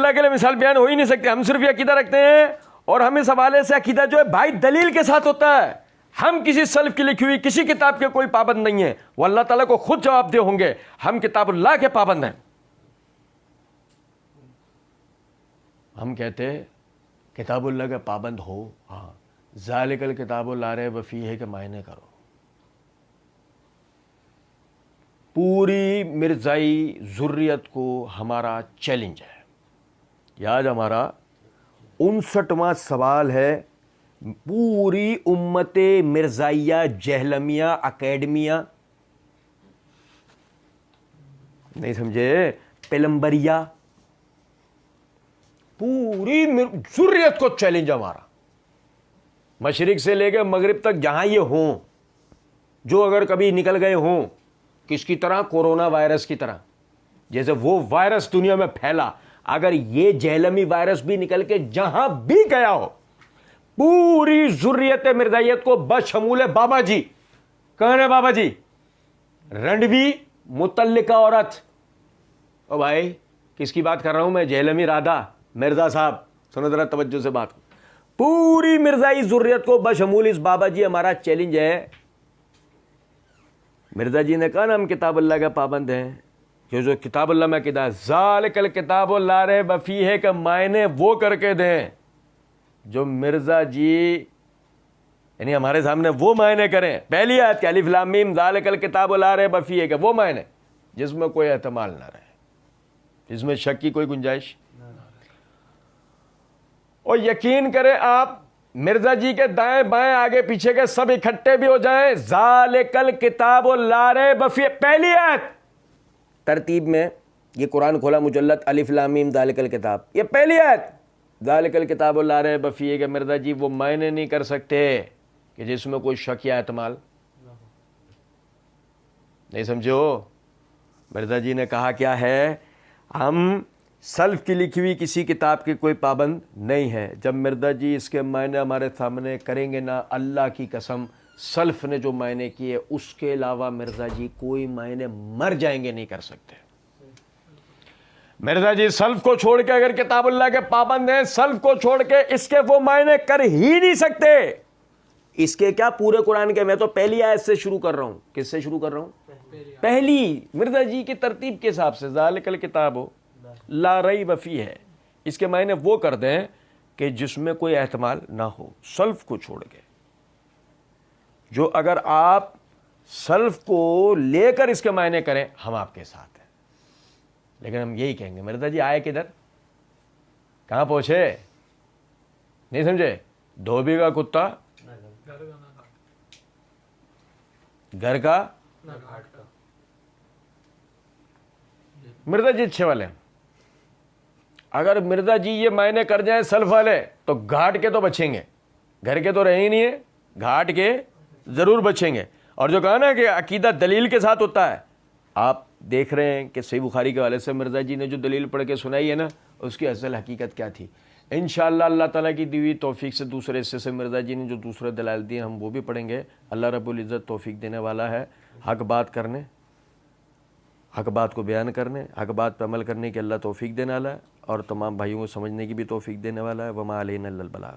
اللہ کے لیے مثال بیان ہو ہی نہیں سکتی. ہم صرف یہ عقیدہ رکھتے ہیں, اور ہم اس حوالے سے عقیدہ جو ہے بھائی دلیل کے ساتھ ہوتا ہے. ہم کسی سلف کی لکھی ہوئی کسی کتاب کے کوئی پابند نہیں ہیں, وہ اللہ تعالیٰ کو خود جواب دہ ہوں گے. ہم کتاب اللہ کے پابند ہیں. ہم کہتے کتاب اللہ کے پابند ہو, ہاں, ذالک الکتاب لا ریب فیہ کے معنی کرو. پوری مرزائی ذریت کو ہمارا چیلنج ہے. یہ آج ہمارا 59واں سوال ہے. پوری امت مرزائیہ جہلمیہ اکیڈمیہ, نہیں سمجھے, پیلمبریہ, پوری ذریت کو چیلنج ہمارا. مشرق سے لے کے مغرب تک جہاں یہ ہوں, جو اگر کبھی نکل گئے ہوں, کس کی طرح, کورونا وائرس کی طرح, جیسے وہ وائرس دنیا میں پھیلا, اگر یہ جہلمی وائرس بھی نکل کے جہاں بھی گیا ہو, پوری ذریت مرزائیت کو بشمول بابا جی, کون ہے بابا جی؟ رنڈوی متعلقہ عورت. او بھائی کس کی بات کر رہا ہوں میں؟ جہلمی رادھا مرزا صاحب, سنو ذرا توجہ سے بات. پوری مرزائی ذریت کو بشمول اس بابا جی ہمارا چیلنج ہے. مرزا جی نے کہا نا ہم کتاب اللہ کا پابند ہیں. جو کتاب اللہ میں کہتا ہے ذالک الکتاب لا ریب فیہ کا معنی وہ کر کے دیں جو مرزا جی یعنی ہمارے سامنے وہ معنی کریں. پہلی آیت کہ الف لام میم ذالک الکتاب لا ریب فیہ کا وہ معنی جس میں کوئی احتمال نہ رہے, جس میں شک کی کوئی گنجائش. اور یقین کریں آپ, مرزا جی کے دائیں بائیں آگے پیچھے کے سب اکٹھے بھی ہو جائیں, ذالک الکتاب لا ریب فیہ پہلی آیت ترتیب میں, یہ قرآن کھولا مجلد الف لام میم ذالک الکتاب, یہ پہلی آیت ذالک الکتاب لا ریب فیہ کہ مرزا جی وہ معنی نہیں کر سکتے کہ جس میں کوئی شک یا احتمال نہیں. سمجھو, مرزا جی نے کہا کیا ہے, ہم سلف کی لکھی ہوئی کسی کتاب کے کوئی پابند نہیں ہے. جب مرزا جی اس کے معنی ہمارے سامنے کریں گے نا, اللہ کی قسم سلف نے جو معنی کیے اس کے علاوہ مرزا جی کوئی معنی مر جائیں گے نہیں کر سکتے. مرزا جی سلف کو چھوڑ کے اگر کتاب اللہ کے پابند ہیں, سلف کو چھوڑ کے اس کے وہ معنی کر ہی نہیں سکتے. اس کے کیا پورے قرآن کے, میں تو پہلی آیت سے شروع کر رہا ہوں. کس سے شروع کر رہا ہوں؟ پہلی, مرزا جی کی ترتیب کے حساب سے ذالک الکتاب لا ریب فیہ ہے. اس کے معنی وہ کر دیں کہ جس میں کوئی احتمال نہ ہو, سلف کو چھوڑ کے. جو اگر آپ سلف کو لے کر اس کے معنی کریں ہم آپ کے ساتھ ہیں. لیکن ہم یہی کہیں گے مرزا جی آئے کدھر, کہاں پہنچے, نہیں سمجھے؟ دھوبی کا کتا گھر کا, مرزا جی اچھے والے ہیں. اگر مرزا جی یہ معنی کر جائیں سلف والے تو گھاٹ کے تو بچیں گے, گھر کے تو رہے ہی نہیں ہیں, گھاٹ کے ضرور بچیں گے. اور جو کہا نا کہ عقیدہ دلیل کے ساتھ ہوتا ہے, آپ دیکھ رہے ہیں کہ صحیح بخاری کے حوالے سے مرزا جی نے جو دلیل پڑھ کے سنائی ہے نا, اس کی اصل حقیقت کیا تھی. انشاءاللہ اللہ تعالیٰ کی دی ہوئی توفیق سے دوسرے حصے سے مرزا جی نے جو دوسرے دلائل دیے ہم وہ بھی پڑھیں گے. اللہ رب العزت توفیق دینے والا ہے, حق بات کرنے, حق بات کو بیان کرنے, حق بات پہ عمل کرنے کی اللہ توفیق دینے والا ہے, اور تمام بھائیوں کو سمجھنے کی بھی توفیق دینے والا ہے. وما علینا الا البلاغ.